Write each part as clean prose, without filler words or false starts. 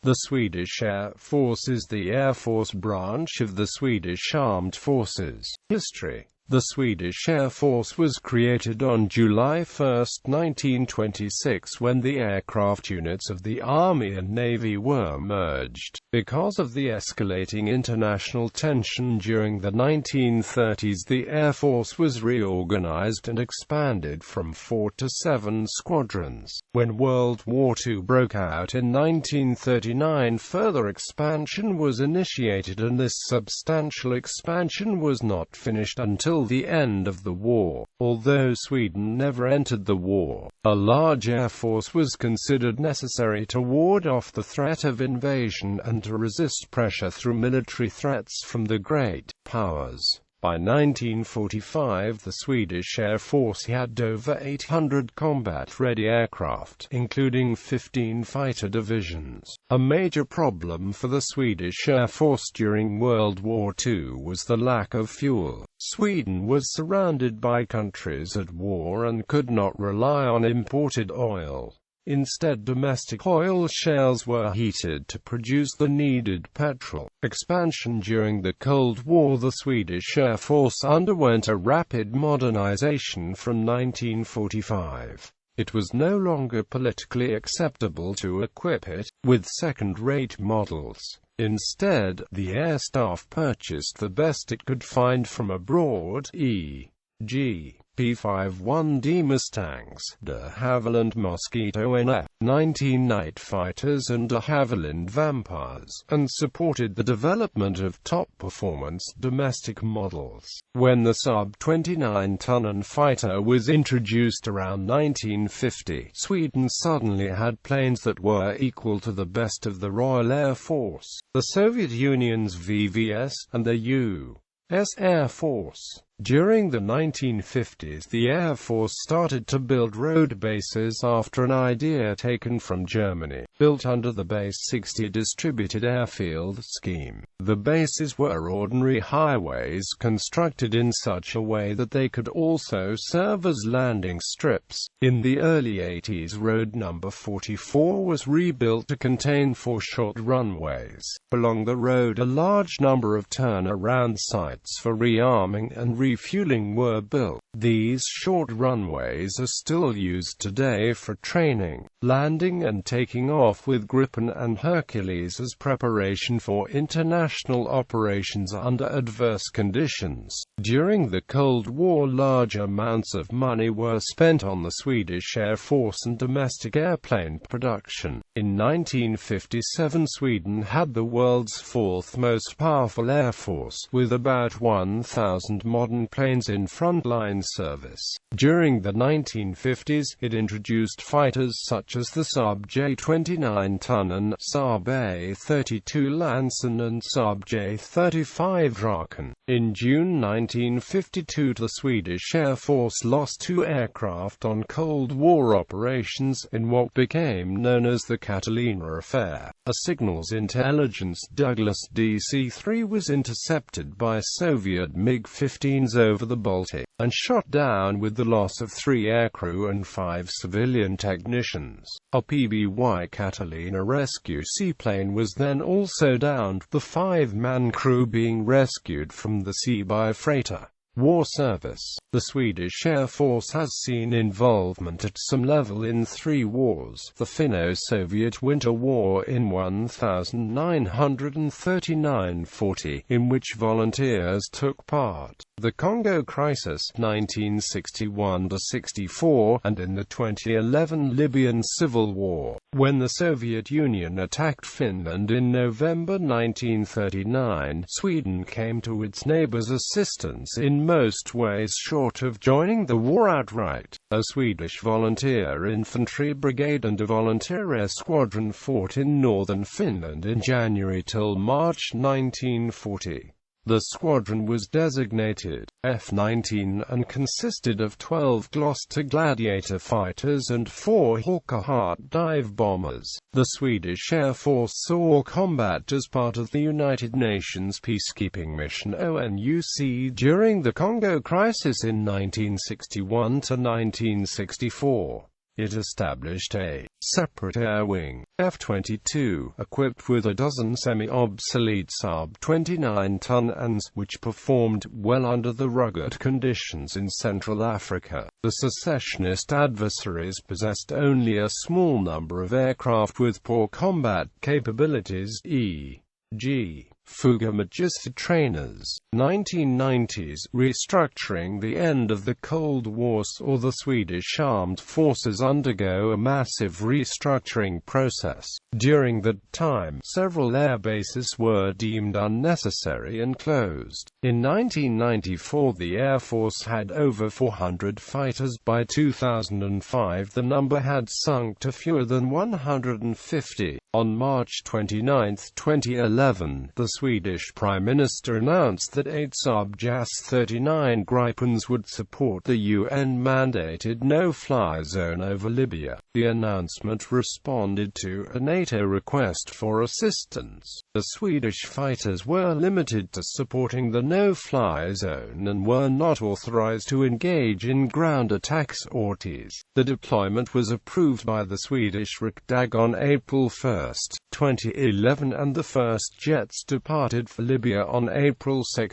The Swedish Air Force is the Air Force branch of the Swedish Armed Forces. History. The Swedish Air Force was created on July 1, 1926 when the aircraft units of the Army and Navy were merged. Because of the escalating international tension during the 1930s, the Air Force was reorganized and expanded from 4 to 7 squadrons. When World War II broke out in 1939, further expansion was initiated, and this substantial expansion was not finished until the end of the war. Although Sweden never entered the war, a large air force was considered necessary to ward off the threat of invasion and to resist pressure through military threats from the great powers. By 1945, the Swedish Air Force had over 800 combat-ready aircraft, including 15 fighter divisions. A major problem for the Swedish Air Force during World War II was the lack of fuel. Sweden was surrounded by countries at war and could not rely on imported oil. Instead, domestic oil shales were heated to produce the needed petrol. Expansion. During the Cold War, the Swedish Air Force underwent a rapid modernization from 1945. It was no longer politically acceptable to equip it with second-rate models. Instead, the air staff purchased the best it could find from abroad, e.g. P-51D Mustangs, de Havilland Mosquito NF-19 night fighters and de Havilland Vampires, and supported the development of top-performance domestic models. When the sub-29-ton fighter was introduced around 1950, Sweden suddenly had planes that were equal to the best of the Royal Air Force, the Soviet Union's VVS, and the U.S. Air Force. During the 1950s, the Air Force started to build road bases after an idea taken from Germany, built under the Base 60 distributed airfield scheme. The bases were ordinary highways constructed in such a way that they could also serve as landing strips. In the early 80s, Road Number 44 was rebuilt to contain 4 short runways. Along the road, a large number of turnaround sites for rearming and refueling were built. These short runways are still used today for training, landing and taking off with Gripen and Hercules as preparation for international operations under adverse conditions. During the Cold War, large amounts of money were spent on the Swedish Air Force and domestic airplane production. In 1957, Sweden had the world's 4th most powerful air force, with about 1,000 modern planes in frontline service. During the 1950s, it introduced fighters such as the Saab J-29 Tunnan, Saab A-32 Lansen and Saab J-35 Draken. In June 1952, the Swedish Air Force lost 2 aircraft on Cold War operations, in what became known as the Catalina Affair. A signals intelligence Douglas DC-3 was intercepted by Soviet MiG-15s over the Baltic, and shot down with the loss of 3 aircrew and 5 civilian technicians. A PBY Catalina rescue seaplane was then also downed, the 5-man crew being rescued from the sea by a freighter. War service. The Swedish Air Force has seen involvement at some level in 3 wars: the Finno-Soviet Winter War in 1939–40, in which volunteers took part, the Congo Crisis 1961–64, and in the 2011 Libyan Civil War, when the Soviet Union attacked Finland in November 1939. Sweden came to its neighbors' assistance in most ways short of joining the war outright. A Swedish volunteer infantry brigade and a volunteer air squadron fought in northern Finland in January till March 1940. The squadron was designated F-19 and consisted of 12 Gloster Gladiator fighters and 4 Hawker Hart dive bombers. The Swedish Air Force saw combat as part of the United Nations peacekeeping mission ONUC during the Congo Crisis in 1961–1964. It established a separate air wing, F-22, equipped with a dozen semi-obsolete sub-29 tons, which performed well under the rugged conditions in Central Africa. The secessionist adversaries possessed only a small number of aircraft with poor combat capabilities, e.g. Fugger-Magista trainers. 1990s, restructuring. The end of the Cold War saw the Swedish Armed Forces undergo a massive restructuring process. During that time, several air bases were deemed unnecessary and closed. In 1994, the Air Force had over 400 fighters. By 2005, the number had sunk to fewer than 150. On March 29, 2011, the Swedish Prime Minister announced that 8 sub-JAS 39 Gripens would support the UN-mandated no-fly zone over Libya. The announcement responded to a NATO request for assistance. The Swedish fighters were limited to supporting the no-fly zone and were not authorized to engage in ground attacks or sorties. The deployment was approved by the Swedish Riksdag on April 1, 2011, and the first jets departed for Libya on April 2.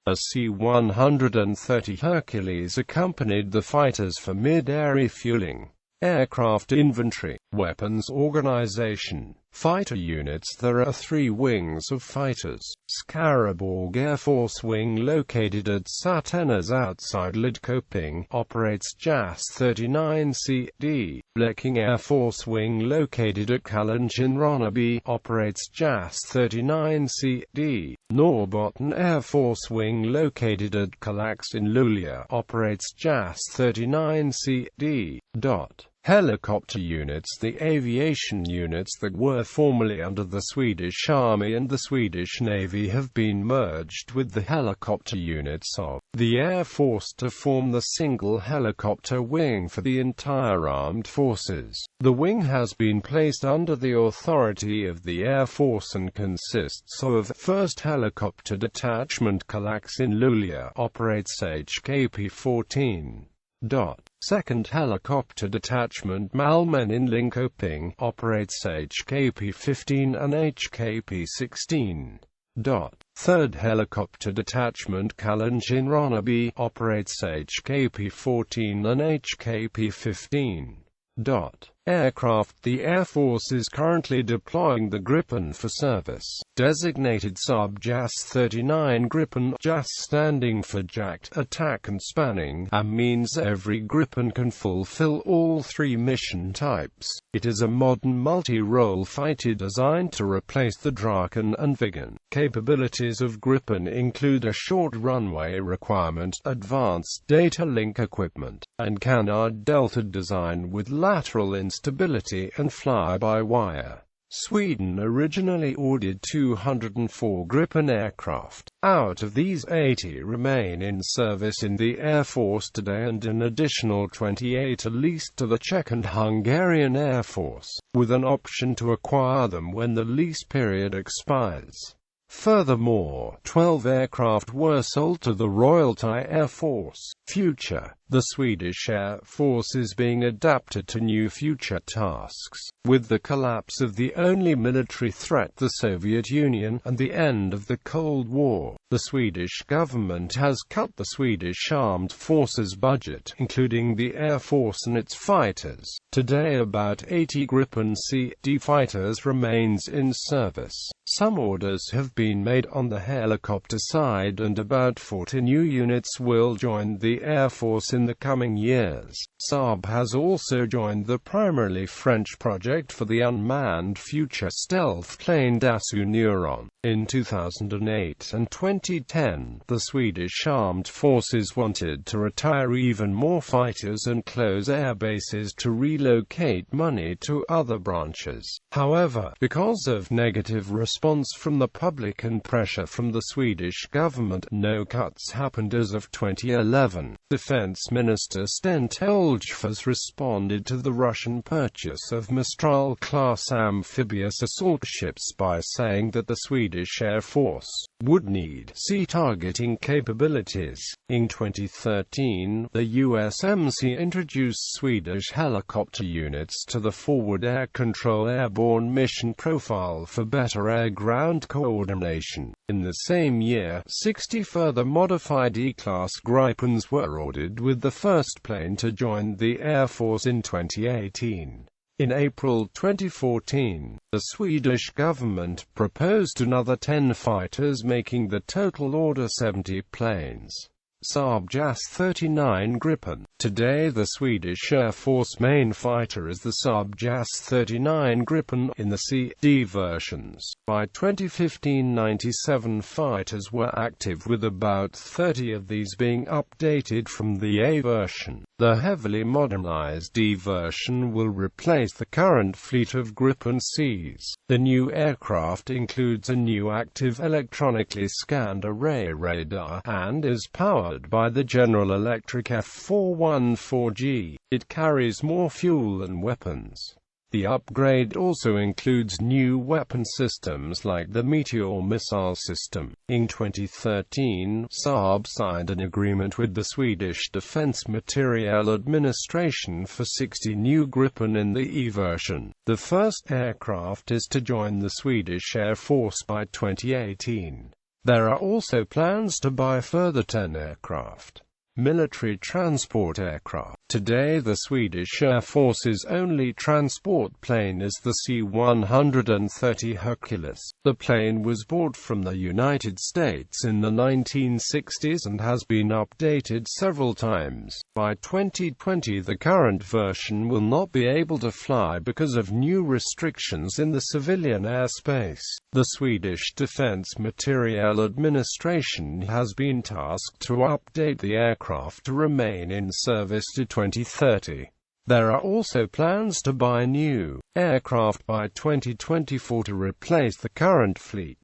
A C-130 Hercules accompanied the fighters for mid-air refueling, aircraft inventory, weapons organization, fighter units. There are 3 wings of fighters. Skaraborg Air Force Wing, located at Satenas outside Lidköping, operates JAS 39CD. Bleking Air Force Wing, located at Kalanchen-Ronneby, operates JAS 39CD. Norrbotten Air Force Wing, located at Kallax in Luleå, operates JAS 39CD. Helicopter units. The aviation units that were formerly under the Swedish Army and the Swedish Navy have been merged with the helicopter units of the Air Force to form the single helicopter wing for the entire armed forces. The wing has been placed under the authority of the Air Force and consists of 1st Helicopter Detachment Kallax in Luleå, operates HKP-14. 2nd Helicopter Detachment Malmen in Linköping, operates HKP-15 and HKP-16. 3rd Helicopter Detachment Kalanchen-Ronneby, operates HKP-14 and HKP-15. Aircraft. The Air Force is currently deploying the Gripen for service. Designated sub-JAS 39 Gripen, JAS standing for Jacked, Attack and Spanning, and means every Gripen can fulfill all 3 mission types. It is a modern multi-role fighter designed to replace the Draken and Viggen. Capabilities of Gripen include a short runway requirement, advanced data link equipment, and canard delta design with lateral instability and fly-by-wire. Sweden originally ordered 204 Gripen aircraft. Out of these, 80 remain in service in the Air Force today, and an additional 28 are leased to the Czech and Hungarian Air Force, with an option to acquire them when the lease period expires. Furthermore, 12 aircraft were sold to the Royal Thai Air Force. Future. The Swedish Air Force is being adapted to new future tasks. With the collapse of the only military threat, the Soviet Union, and the end of the Cold War, the Swedish government has cut the Swedish Armed Forces budget, including the Air Force and its fighters. Today about 80 Gripen C/D fighters remains in service. Some orders have been made on the helicopter side, and about 40 new units will join the Air Force in the coming years. Saab has also joined the primarily French project for the unmanned future stealth plane Dassault Neuron. In 2008 and 2010, the Swedish Armed Forces wanted to retire even more fighters and close air bases to relocate money to other branches. However, because of negative response from the public and pressure from the Swedish government, no cuts happened as of 2011. Defense Minister Sten Tolgfors responded to the Russian purchase of Mistral-class amphibious assault ships by saying that the Swedish Air Force would need sea targeting capabilities. In 2013, the USMC introduced Swedish helicopter units to the Forward Air Control Airborne Mission Profile for better air-ground coordination. In the same year, 60 further modified E-class Gripens were ordered, with the first plane to join the Air Force in 2018. In April 2014, the Swedish government proposed another 10 fighters, making the total order 70 planes. Saab JAS-39 Gripen. Today the Swedish Air Force main fighter is the Saab JAS-39 Gripen in the C/D versions. By 2015, 97 fighters were active, with about 30 of these being updated from the A version. The heavily modernized D version will replace the current fleet of Gripen Cs. The new aircraft includes a new active electronically scanned array radar, and is powered by the General Electric F414G. It carries more fuel and weapons. The upgrade also includes new weapon systems like the Meteor missile system. In 2013, Saab signed an agreement with the Swedish Defence Materiel Administration for 60 new Gripen in the E version. The first aircraft is to join the Swedish Air Force by 2018. There are also plans to buy further 10 aircraft. Military transport aircraft. Today the Swedish Air Force's only transport plane is the C-130 Hercules. The plane was bought from the United States in the 1960s and has been updated several times. By 2020 the current version will not be able to fly because of new restrictions in the civilian airspace. The Swedish Defence Materiel Administration has been tasked to update the aircraft to remain in service to 2030. There are also plans to buy new aircraft by 2024 to replace the current fleet.